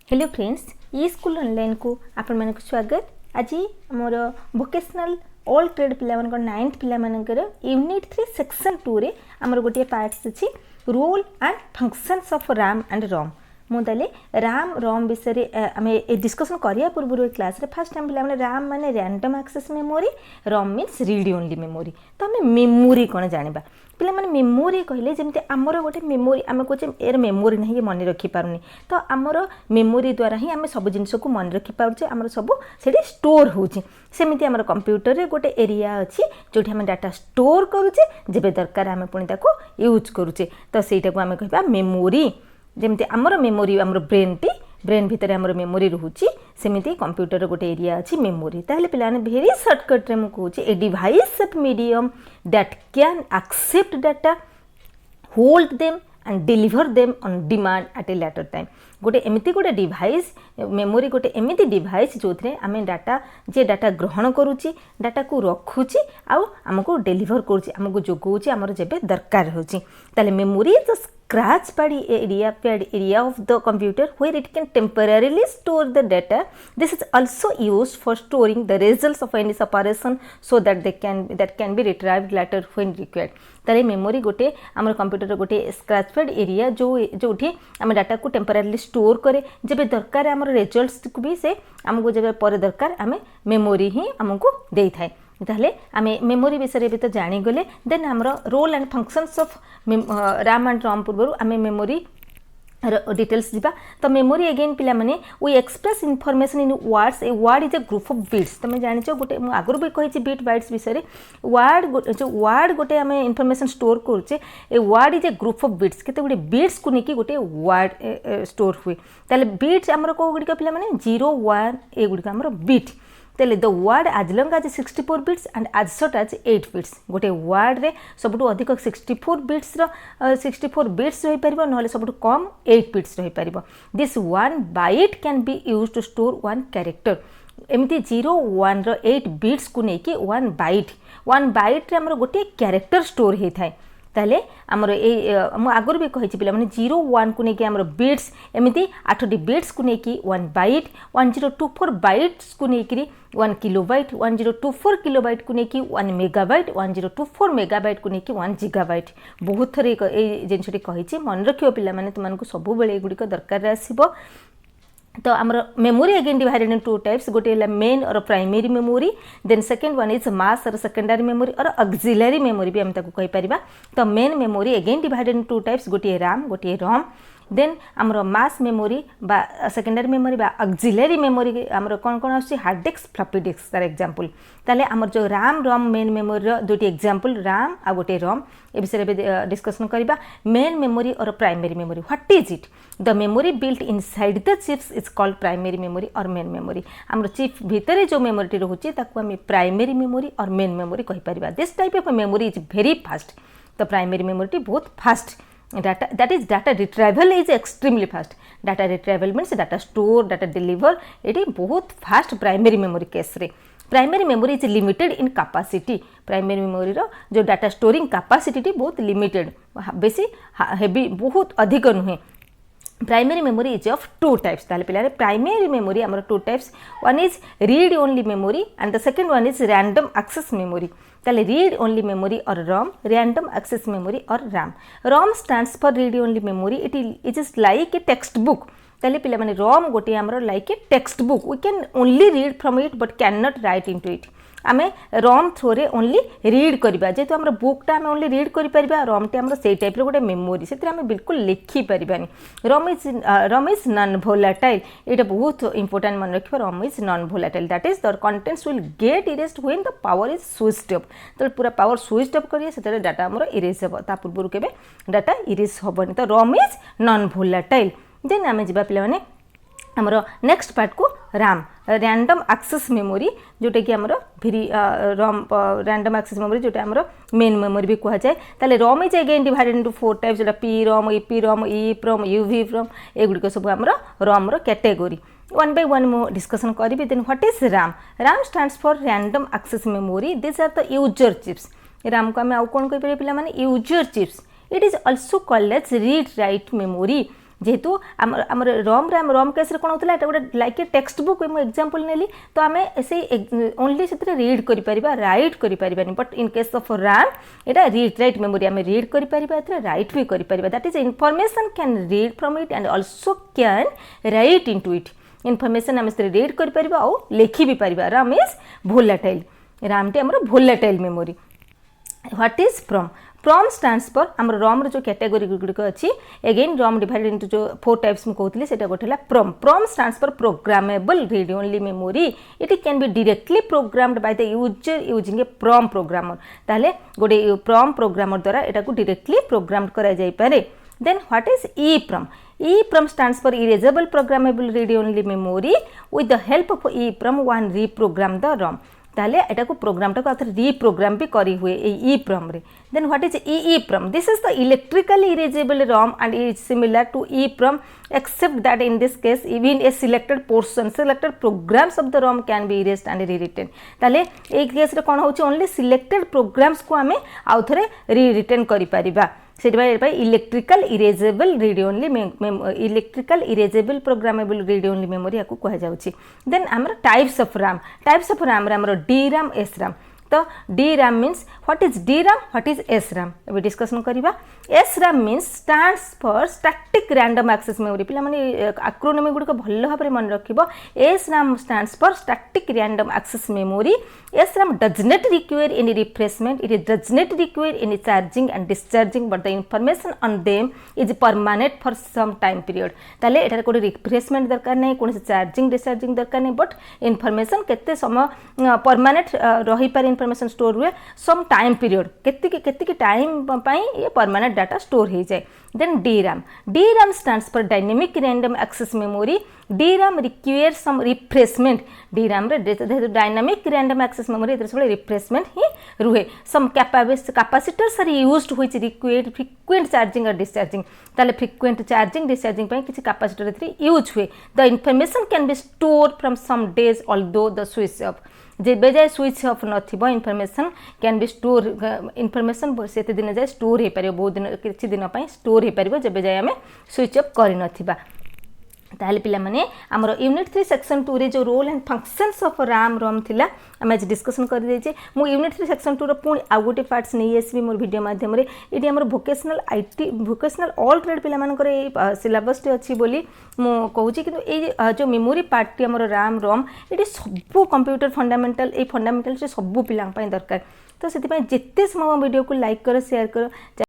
Hello friends, ई school online को आपण मानक स्वागत। आज मोर वोकेशनल ऑल ट्रेड पिला मानक 9th पिला मानकर यूनिट 3 सेक्शन 2 रे हमर गोटे पार्ट्स अछि role and functions of RAM and ROM. मुझे रैम रोम विषय आम डिस्कसन करिया पूर्व क्लास रे फर्स्ट टाइम पिला रैम माने रैंडम एक्सेस मेमोरी, रोम मीन्स रीड ओनली मेमोरी। तो आम मेमोरी कौन जाना पिला माने मेमोरी कहले जमते आमर गोटे मेमोरी आम कहे यार मेमोरी नहीं मन रखिपारूनी, तो आमर मेमोरी द्वारा ही आम सब जिन को मन रखिपारे आम सब से स्टोर होची। सेमती आमर कंप्यूटर रे गोटे एरिया अच्छी जो आम डाटा स्टोर करुचे, जेबे दरकार आम पुणी ताको यूज करुचे, तो सेटा को आम कहबा मेमोरी। जमती आमर मेमोरी आमर ब्रेन भितर आमर मेमोरी रोची, सेमती कंप्यूटर गोटे एरिया अच्छी मेमोरी। ताहले पिलाने भेरी सर्टकट रे मु कहूची a device of medium that can accept data, hold them and deliver them on demand at a later time. गोटे एमती गोटे डिवाइस मेमोरी गोटे एमती डिवाइस जो आम डाटा ग्रहण करुच्ची, डाटा को रखुची आमको डिलीवर करुच्ची, आमको जोगाऊँची आमर जेबे दरकार होची। ताले memory is scratch pad area of the computer where it can temporarily store the data. This is also used for storing the results of any operation so that that can be retrieved later when required. ताले memory गोटे आम computer गोटे scratch pad area जो आम data को temporary store करे, जब दरकार आम रिजल्ट्स को भी से आमको जब पर दरकार आम मेमोरी ही आमको दे थाए। ताहले आमे मेमोरी विषय भी तो जानीगले। देन आमर role and functions of RAM and ROM पूर्व आमे मेमोरी डिटेल्स जीवा। तो मेमोरी अगेन पिला माने we express information in words. A word is a group of bits. तुम जानिଛ गोटे मु आगुर भी कही बिट बाइट्स विषय वर्ड गोटे आमे इनफॉरमेशन स्टोर करूचे, ए word is a group of bits. केते गोटे बिट्स को नेकी गोटे वर्ड स्टोर हुए। ताले बिट्स आमर को गुडी पिला माने 0 1 ए गुडी आमर बिट। तेले the word as long as 64 bits and as short as 8 bits. गोटे वर्ड रे सबुठु अधिक 64 बिट्स रही परिबो, नहले सबुठु कम 8 बिट्स रही परिबो। This 1 byte can be used to store 1 character. एमती 0 1 रो 8 बिट्स को नेकी 1 बाइट रे हमर गोटे कैरेक्टर स्टोर हे थाए। ताले आमर आगुर भी कही पिला माने 0 1 को लेकिन आमर बिट्स एमती 8टी बिट्स को लेकिन 1 बाइट, 1024 बाइट्स को लेकिन 1 किलोबाइट, 1024 किलोबाइट को लेकिन 1 मेगाबाइट, 1024 मेगाबाइट को लेकिन 1 जिगाबाइट। बहुत थर ये जिनसटी कही मन रखियो पिला माने तुमको सब बेले एगुड़िक दरकार आसीबो। तो आमर memory again divided in 2 types. गोटे है मेन और primary memory, then second one is mass और सेकेंडरी मेमोरी और ऑक्सिलरी मेमोरी भी हम ताको कहि परिबा। तो main memory again divided in 2 types, गोटे रैम गोटे रोम। देन आमर मास मेमोरी बा सेकेंडरी मेमोरी बा ऑक्सिलरी मेमोरी आमर कौन कौन आछि हार्ड डिस्क फ्लॉपी डिस्क तार एग्जांपल। ताले आमर जो रैम रोम मेन मेमोरी रो दुटी एग्जांपल रैम आ गोटे रोम ए विषय में डिस्कशन करिबा। मेन मेमोरी और primary memory, what is it? The memory built inside the chips is called primary memory और मेन मेमोरी। आमर चिप भितर जो मेमोरी रोचे ताको आम प्राइमरी मेमोरी और मेन मेमोरी कहि परिबा। This type of memory is very fast. तो प्राइमरी मेमोरी बहुत fast. Data that is data retrieval is extremely fast. Data retrieval means data store data deliver ये बहुत फास्ट प्राइमरी मेमोरी केस रे। Primary memory is limited in capacity. Primary memory रो जो data storing capacity बहुत limited, बेसी हेवी बहुत अधिक नुहे। Primary memory is of 2 types. ताले पिला प्राइमरी मेमोरी आमर 2 types, one is read only memory and the second one is random access memory. ताले रीड ओनली मेमोरी और रोम, रैंडम एक्सेस मेमोरी और RAM. Rome stands for read only memory. It is like a text book. ताले पिला माने ROM गोटे आमर like a text book. We can only read from it but can not write into it. आमे ROM through रे only read करबा, जेतु हमर बुकटा आमे ओनली रीड करि परबा। रोम टे हमर सेई टाइप रो गोटे मेमोरी, सेते आमे बिल्कुल लिखि परबानी। ROM is non volatile. एटा बहुत इंपोर्टेंट मन रखिबा। ROM is non volatile, that is the contents will get erased when the power is switched off. तो पूरा पावर स्विच्ड ऑफ करिए सेते डाटा हमर इरेज हो, ता पूर्व केबे डाटा इरेज होबनी। तो ROM is non volatile. Then आमे जिबा पिला माने आमर नेक्स्ट पार्ट को रैम, रैंडम एक्सेस मेमोरी, जोटा कि आमर very ROM random access memory जोटा आमर मेन मेमोरी भी कह जाए। ताले ROM is again divided into 4 types, जोटा P ROM, EP ROM, EPROM, UV ROM. एगुड़िक सब आमर रोम रो कैटेगोरी। वन बाय वन मु डिस्कशन करी। Then what is RAM? RAM stands for random access memory. This are the user chips. RAM को आम आउ कौन कहि परिबे पिला माने user chips. It is also called as read write memory. जेहेतु आम रम रम केस कौन होता है गोटे लाइक ए टेक्स्ट बुक मुझे एग्जांपल नेली तो आम से ओनली से रीड करें राइट करें but in case of RAM यहाँ रीड राइट मेमोरी आम रीड करें राइट भी करें that is information can read from it and also can write into it information आम से रीड करें और लिखि भी पार रैम इज वोलेटाइल रैम टी आम volatile memory what is from stands for आम रम जो कैटेगरी गुड़िक अच्छी अगेन रम डिवाइडेड इनटू जो 4 टाइप्स मुझे कहती से गोटे from stands for programmable read only memory it can be directly programmed by the user using A from programmer ताले गोटे फ्रॉम प्रोग्रामर द्वारा यहाँ को डायरेक्टली प्रोग्राम्ड करा जाय पारे then what is EEPROM stands for erasable programmable read only memory with the help of EEPROM one reprogram the ROM ताले एटा को प्रोग्राम टा को आथर रीप्रोग्राम भी करी हुए EEPROM रे then what is EEPROM this is the electrically erasable ROM and it is similar to EEPROM except that in this case even a selected programs of the ROM can be erased and rewritten ताले एक case रे कोन होची only selected programmes को आमे आउथरे rewritten करि परिबा electrical erasable read only electrical erasable programmable read only memory या कह जाउछि देन आमर टाइप्स ऑफ रैम रे आमर DRAM SRAM तो DRAM means what is DRAM what is SRAM अभी डिस्कशन करिबा SRAM means stands for static random access memory पिला माने एक्रोनिम गुड को भल्लो भाबरे मन रखिबो SRAM stands for static random access memory SRAM does not require any refreshment it does not require any charging and discharging but the information on them is permanent for some time period ताले एटा code refreshment दरकार नै कोन से charging discharging दरकार नै but information केते समय permanent रही पारे इन्फॉर्मेशन स्टोर हुए सम टाइम पीरियड केते टाइम पाई ये परमानेंट डाटा स्टोर हो जाए then DRAM stands for dynamic random access memory DRAM requires some refreshment DRAM रे डायनामिक रैंडम एक्सेस मेमोरी सब रिफ्रेशमेंट ही रुहे some capacitors are used which require frequent charging और discharging ताले frequent charging discharging पई किछि कैपेसिटर रे use हुए the information can be store from some days although the switch off जेबे जाए स्विच ऑफ नथिबो information can be store information सेते दिन जाए स्टोर हे पारिबो बहुत दिन किछि दिन पई स्टोर हे पारिबो जेबे जाए हमें स्विच ऑफ करि नथिबा ताले पिला माने हमर यूनिट 3 सेक्शन 2 रे जो role and functions of RAM ROM थिला हम आज डिस्कशन कर देजे मु यूनिट 3 सेक्शन 2 रो पुणी आ गोटे पार्ट्स नै एसबी मोर वीडियो माध्यम रे इडी हमर vocational IT vocational all trade पिला मानकर ए सिलेबस टी अछि बोली मु कहूची कि ए जो मेमोरी पार्ट टी हमर रैम रोम इडी सब कंप्यूटर फंडामेंटल ए फंडामेंटल से सब पिला पई दरकार तो सेति पई जेते समय वीडियो को लाइक करो शेयर करो।